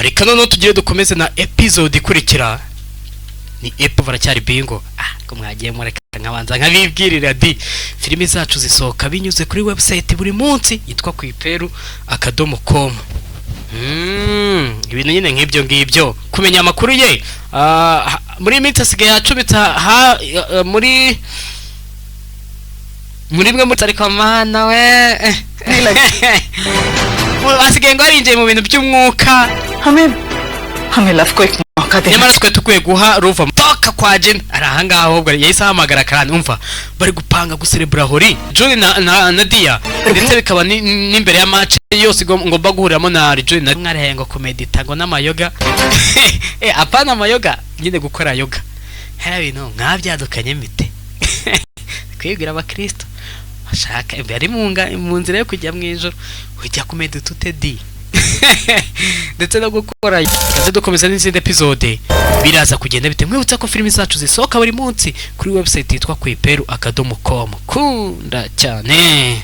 reka none tugiye dukomeze na episode ikurikira. Ni epo baracyari bingo. Ko mwagiye mureka nkabanza nkabibwirira di filimi zacu zisohoka binyuze kuri website buri munsi yitwa ep177.com. Ibintu nyine nk'ibyo ngibyo kumenya amakuru ye muri minsi asigaye yacubita muri mwe mutariko mana we asigaye ngo arinjiye mu bintu by'umwuka. हमें लव को एक मौका देना. Nyamara twe tukwiye guha Ruva mpaka kwa Jen arahanga ahubwo yahise ahamagara kandi umva bari gupanga guserebura hori John na Nadia ndetse bikaba n'imbere ya match yose ngomba guhuriramo na John na mwarehengo kumedita ngo n'amayoga apana amayoga nyine gukora yoga hera bintu nkabyadukanye mite kwibwira abakristo ashaka bari mu nzira yo kujya mu ijoro ujya kumedita utedi ndetse no gukora kaze dukomeza n'izindi episode biraza kugenda bite. Mwibutsa ko filimi zacu zisohoka buri munsi kuri website yitwa ep177.com. Kunda cyane.